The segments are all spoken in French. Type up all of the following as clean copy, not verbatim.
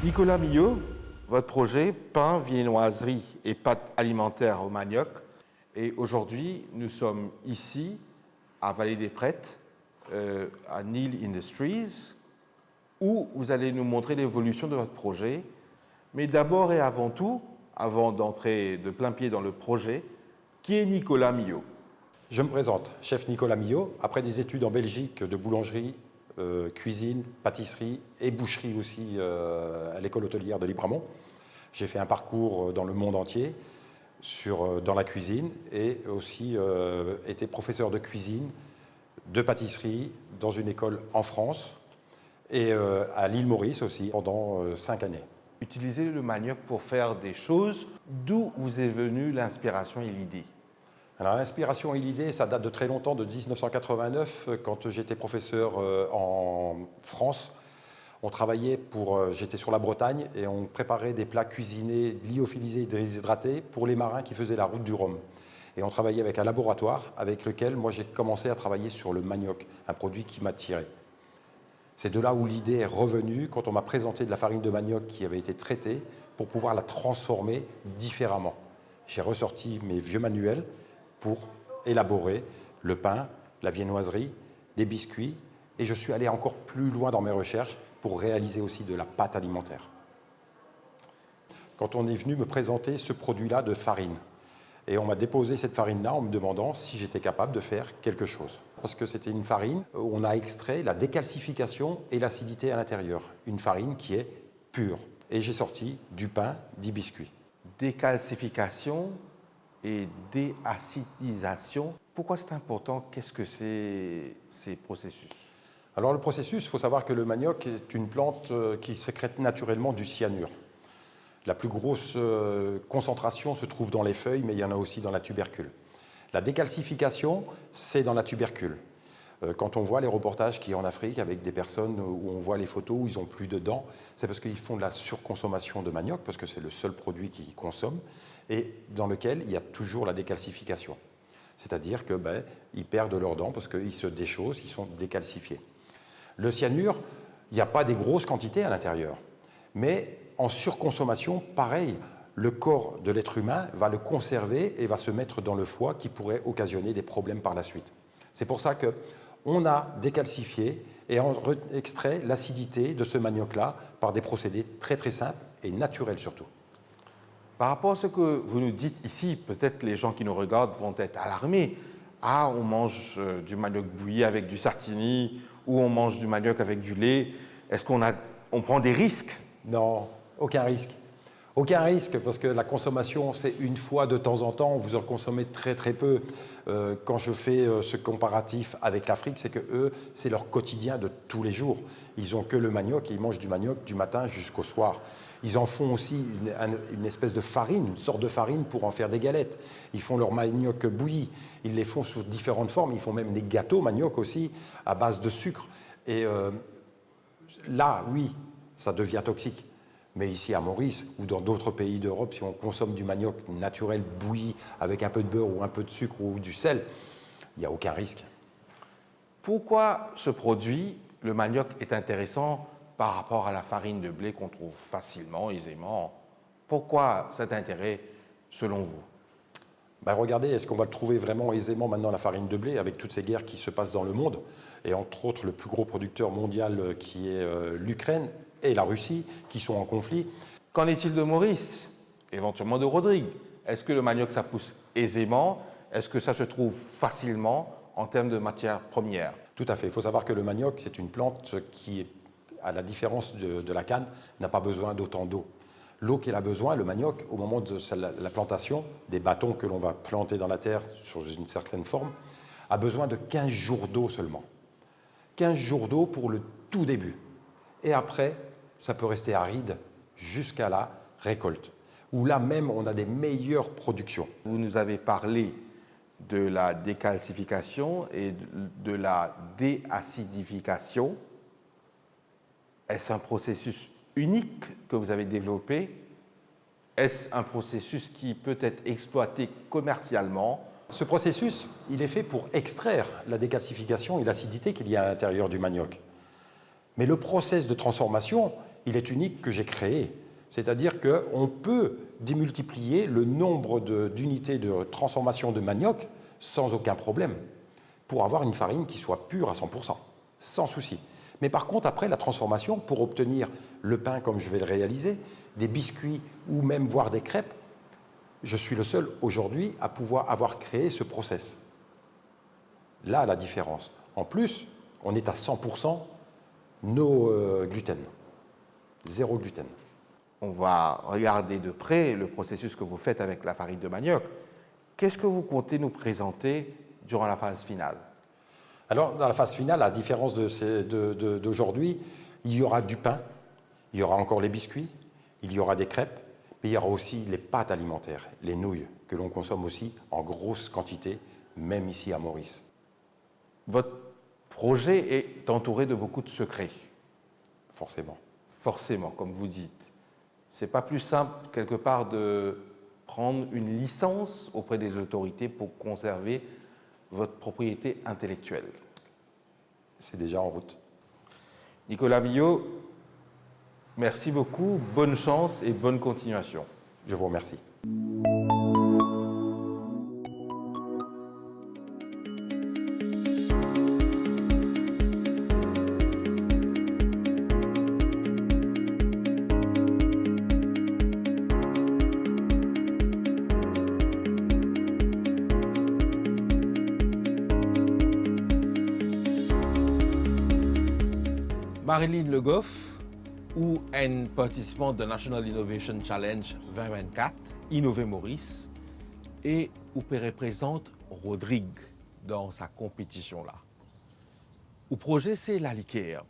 Nicolas Millot, votre projet pain, viennoiserie et pâtes alimentaires au manioc. Et aujourd'hui, nous sommes ici, à Vallée des Prêtres, à Neil Industries, où vous allez nous montrer l'évolution de votre projet. Mais d'abord et avant tout, avant d'entrer de plein pied dans le projet, qui est Nicolas Millot? Je me présente, chef Nicolas Millot, après des études en Belgique de boulangerie, cuisine, pâtisserie et boucherie aussi à l'école hôtelière de Libramont. J'ai fait un parcours dans le monde entier dans la cuisine et aussi été professeur de cuisine, de pâtisserie dans une école en France et à l'île Maurice aussi pendant 5 années. Utilisez le manioc pour faire des choses. D'où vous est venue l'inspiration et l'idée? Alors l'inspiration et l'idée, ça date de très longtemps, de 1989, quand j'étais professeur en France. On travaillait j'étais sur la Bretagne et on préparait des plats cuisinés, lyophilisés et déshydratés pour les marins qui faisaient la route du Rhum. Et on travaillait avec un laboratoire avec lequel moi j'ai commencé à travailler sur le manioc, un produit qui m'attirait. C'est de là où l'idée est revenue quand on m'a présenté de la farine de manioc qui avait été traitée pour pouvoir la transformer différemment. J'ai ressorti mes vieux manuels pour élaborer le pain, la viennoiserie, les biscuits, et je suis allé encore plus loin dans mes recherches pour réaliser aussi de la pâte alimentaire. Quand on est venu me présenter ce produit-là de farine, et on m'a déposé cette farine-là en me demandant si j'étais capable de faire quelque chose. Parce que c'était une farine où on a extrait la décalcification et l'acidité à l'intérieur. Une farine qui est pure. Et j'ai sorti du pain, des biscuits. Décalcification et déacidisation. Pourquoi c'est important? Qu'est-ce que c'est ces processus? Alors le processus, il faut savoir que le manioc est une plante qui sécrète naturellement du cyanure. La plus grosse concentration se trouve dans les feuilles, mais il y en a aussi dans la tubercule. La décalcification, c'est dans la tubercule. Quand on voit les reportages qu'il y a en Afrique avec des personnes où on voit les photos où ils n'ont plus de dents, c'est parce qu'ils font de la surconsommation de manioc, parce que c'est le seul produit qu'ils consomment, et dans lequel il y a toujours la décalcification. C'est-à-dire qu'ils perdent leurs dents parce qu'ils se déchaussent, ils sont décalcifiés. Le cyanure, il n'y a pas des grosses quantités à l'intérieur, mais en surconsommation, pareil, le corps de l'être humain va le conserver et va se mettre dans le foie qui pourrait occasionner des problèmes par la suite. C'est pour ça qu'on a décalcifié et extrait l'acidité de ce manioc-là par des procédés très très simples et naturels surtout. Par rapport à ce que vous nous dites ici, peut-être les gens qui nous regardent vont être alarmés. Ah, on mange du manioc bouilli avec du sartini ou on mange du manioc avec du lait. Est-ce qu'on prend des risques? Non, aucun risque. Aucun risque, parce que la consommation, c'est une fois de temps en temps, vous en consommez très très peu. Quand je fais ce comparatif avec l'Afrique, c'est que eux, c'est leur quotidien de tous les jours. Ils n'ont que le manioc et ils mangent du manioc du matin jusqu'au soir. Ils en font aussi une espèce de farine, une sorte de farine pour en faire des galettes. Ils font leur manioc bouilli. Ils les font sous différentes formes. Ils font même des gâteaux manioc aussi, à base de sucre. Et là, oui, ça devient toxique. Mais ici à Maurice ou dans d'autres pays d'Europe, si on consomme du manioc naturel bouilli avec un peu de beurre ou un peu de sucre ou du sel, il n'y a aucun risque. Pourquoi ce produit, le manioc, est intéressant par rapport à la farine de blé qu'on trouve facilement, aisément? Pourquoi cet intérêt selon vous? Regardez, est-ce qu'on va le trouver vraiment aisément maintenant la farine de blé avec toutes ces guerres qui se passent dans le monde? Et entre autres, le plus gros producteur mondial qui est l'Ukraine et la Russie qui sont en conflit. Qu'en est-il de Maurice? Éventuellement de Rodrigue? Est-ce que le manioc, ça pousse aisément? Est-ce que ça se trouve facilement en termes de matières premières? Tout à fait. Il faut savoir que le manioc, c'est une plante qui, à la différence de la canne, n'a pas besoin d'autant d'eau. L'eau qu'elle a besoin, le manioc, au moment de la plantation, des bâtons que l'on va planter dans la terre sur une certaine forme, a besoin de 15 jours d'eau seulement. 15 jours d'eau pour le tout début. Et après, ça peut rester aride jusqu'à la récolte, où là même, on a des meilleures productions. Vous nous avez parlé de la décalcification et de la déacidification. Est-ce un processus unique que vous avez développé? Est-ce un processus qui peut être exploité commercialement? Ce processus, il est fait pour extraire la décalcification et l'acidité qu'il y a à l'intérieur du manioc. Mais le process de transformation, il est unique que j'ai créé. C'est-à-dire qu'on peut démultiplier le nombre d'unités de transformation de manioc sans aucun problème pour avoir une farine qui soit pure à 100%, sans souci. Mais par contre, après la transformation, pour obtenir le pain comme je vais le réaliser, des biscuits ou même voire des crêpes, je suis le seul aujourd'hui à pouvoir avoir créé ce process. Là, la différence. En plus, on est à 100% no gluten, zéro gluten. On va regarder de près le processus que vous faites avec la farine de manioc. Qu'est-ce que vous comptez nous présenter durant la phase finale? Alors, dans la phase finale, à différence d'aujourd'hui, il y aura du pain, il y aura encore les biscuits, il y aura des crêpes, mais il y aura aussi les pâtes alimentaires, les nouilles, que l'on consomme aussi en grosse quantité, même ici à Maurice. Votre projet est entouré de beaucoup de secrets. Forcément. Forcément, comme vous dites. Ce n'est pas plus simple, quelque part, de prendre une licence auprès des autorités pour conserver votre propriété intellectuelle. C'est déjà en route. Nicolas Billot, merci beaucoup, bonne chance et bonne continuation. Je vous remercie. Marilyn Le Goff, ou une participante de National Innovation Challenge 2024, Innover Maurice, et où représente Rodrigue dans sa compétition là. Le projet, c'est la liqueur.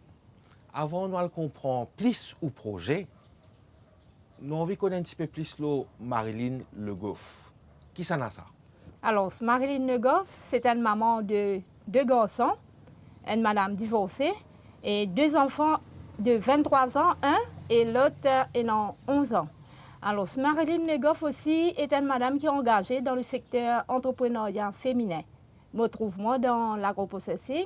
Avant, nous allons comprendre plus au projet, nous avons envie de connaître un petit peu plus Marilyn Le Goff. Qui s'en a ça? Alors, Marilyn Le Goff, c'est une maman de 2 garçons, une madame divorcée, et 2 enfants de 23 ans, un et l'autre ayant 11 ans. Alors, Marilyn Le Goff aussi est une madame qui est engagée dans le secteur entrepreneuriat féminin. Je me trouve moi dans l'agroprocessing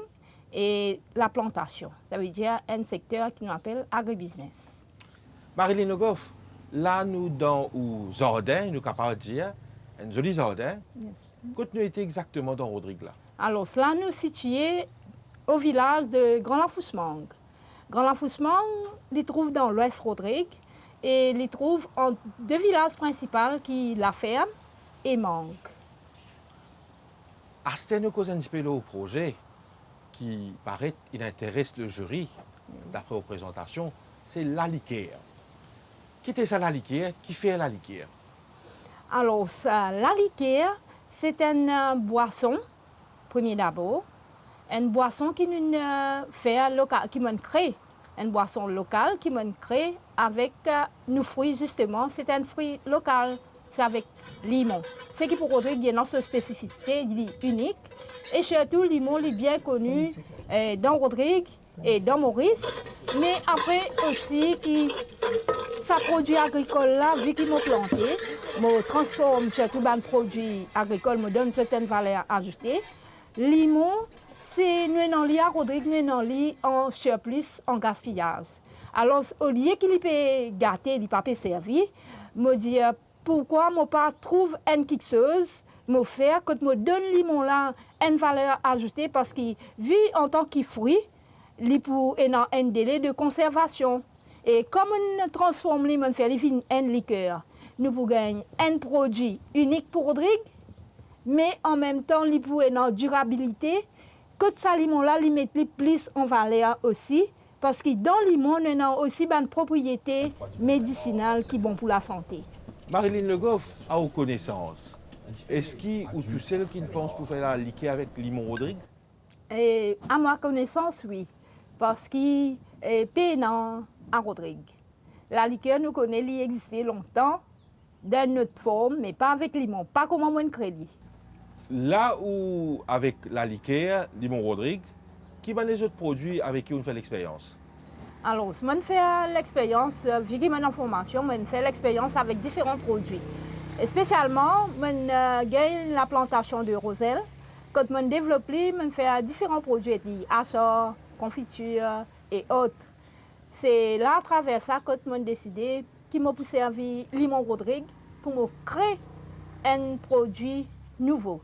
et la plantation. Ça veut dire un secteur qui nous appelle agribusiness. Marilyn Le Goff, là, nous dans le jardin, nous sommes capables de dire, un joli jardin. Yes. Quand nous étions exactement dans Rodrigue là? Alors, cela nous situons au village de Grand-Lafoussemang. Grand-Lafoussemang, il trouve dans l'ouest Rodrigue et il trouve en 2 villages principaux qui La Ferme et Mangue. À ce nous cause un petit peu le projet qui paraît il intéresse le jury d'après vos présentations, c'est la liqueur. Qui est ça la liqueur? Qui fait la liqueur? Alors, la liqueur, c'est une boisson, premier d'abord, une boisson qui nous fait local, qui nous crée, une boisson locale qui nous crée avec nos fruits justement. C'est un fruit local, c'est avec limon. Ce qui pour Rodrigue est notre spécificité unique et surtout le limon est bien connu dans Rodrigue et dans Maurice, mais après aussi qui ça produit agricole là, vu qu'ils m'ont planté, me transforme surtout dans produit agricole, me donne certaines valeurs ajoutées. Limon, c'est nous dans à Rodrigue, nous dans en surplus, en gaspillage. Alors au lieu qu'il peut gâter, il peut servir, me dit pourquoi moi pas trouve une quelque chose, me faire quand me donne limon là une valeur ajoutée parce que vu en tant que fruit, il pour un délai de conservation. Et comme on transforme les on fait une liqueur, nous pouvons gagner un produit unique pour Rodrigue, mais en même temps, il pour une durabilité. Que ce limon-là, il met plus en valeur aussi, parce que dans le limon, on a aussi une propriété médicinale qui est bonne pour la santé. Marilyn Le Goff a aux connaissances. Est-ce qu'il ou tous ceux qui pensent pour faire la liqueur avec limon Rodrigue? Et à ma connaissance, oui, parce qu'il est pénant à Rodrigue. La liqueur, nous connaissons, elle existait longtemps, dans notre forme, mais pas avec limon, pas comme un moyen de crédit. Là où, avec la liqueur, limon Rodrigue, qui va les autres produits avec qui on fait l'expérience? Alors, je fais l'expérience, vu que j'ai une formation, je fais l'expérience avec différents produits. Et spécialement, je gagne la plantation de roselle. Quand je développe, je fais différents produits, achats, confitures et autres. C'est là, à travers ça, que je décidé qu'il m'a poussé à Limon Rodrigue pour me créer un produit nouveau.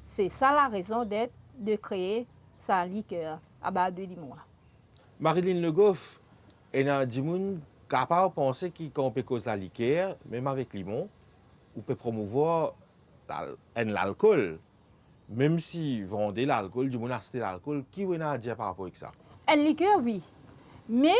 C'est ça la raison d'être, de créer sa liqueur à base de limon. Marilyn Le Goff, il y a des gens capables de penser qu'on peut causer la liqueur, même avec limon, ou peut promouvoir l'alcool. Même si vendez l'alcool, du monde acheter l'alcool, qui vous a dire par rapport à ça? Une liqueur, oui. Mais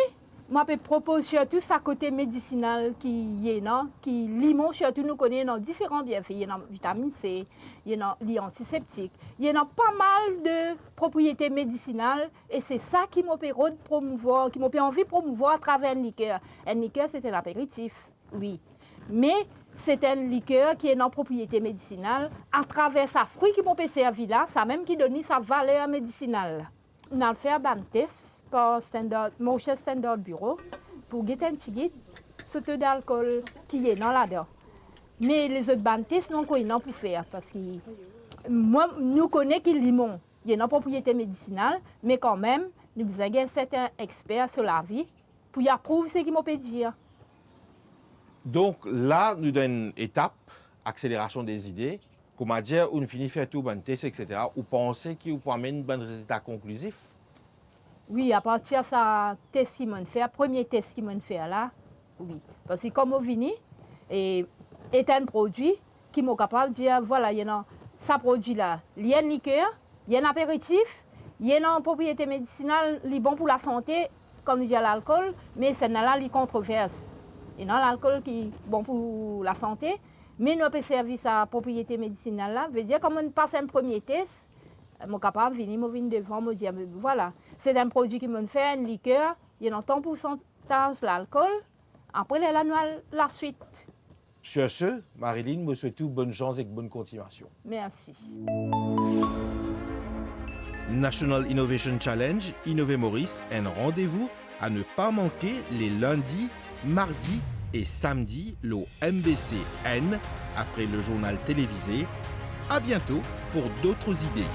moi, je propose surtout sa côté médicinal qui est là, qui limon, surtout nous connaissons différents bienfaits. Il y a vitamine C, il y a l'antiseptique, il y a pas mal de propriétés médicinales et c'est ça qui m'a promouvoir, qui m'a envie de promouvoir à travers une liqueur. Une liqueur, c'est un apéritif, oui. Mais c'est une liqueur qui est dans propriété médicinale à travers sa fruit qui m'a servi là, ça même qui donne sa valeur médicinale. On a fait un test par Motion Standard Bureau pour guetter un petit guide sur le taux d'alcool qui est dans là-dedans. Mais les autres bantistes n'ont rien pour faire parce que moi, nous connaissons qu'il limon, il y a une propriété médicinale, mais quand même, nous avons certains experts sur la vie pour y approuver ce qu'ils m'ont dire. Donc là, nous avons une étape, accélération des idées, comment dire, on finit faire tout, bon test, etc. Ou pensez qu'il peut amener un bon résultat conclusif? Oui, à partir de ce test qu'ils m'ont fait, premier test qu'ils m'ont fait là, oui. Parce que comme on vient, et est un produit qui m'est capable de dire, voilà, il y a ce produit-là, il y a une liqueur, il y a un apéritif, il y a une propriété médicinale, il est bon pour la santé, comme nous dit l'alcool, mais c'est là les controverses. Il y a l'alcool qui est bon pour la santé, mais nous avons servi sa propriété médicinale là, veut dire comme on passe un premier test, je suis capable de venir devant me dire, voilà, c'est un produit qui me fait une liqueur, il y a un temps pourcentage l'alcool, après la suite. Sur ce, Marilyn, je souhaite bonne chance et bonne continuation. Merci. National Innovation Challenge, Innové Maurice, un rendez-vous à ne pas manquer les lundis, mardis et samedis, le MBC-N, après le journal télévisé. À bientôt pour d'autres idées.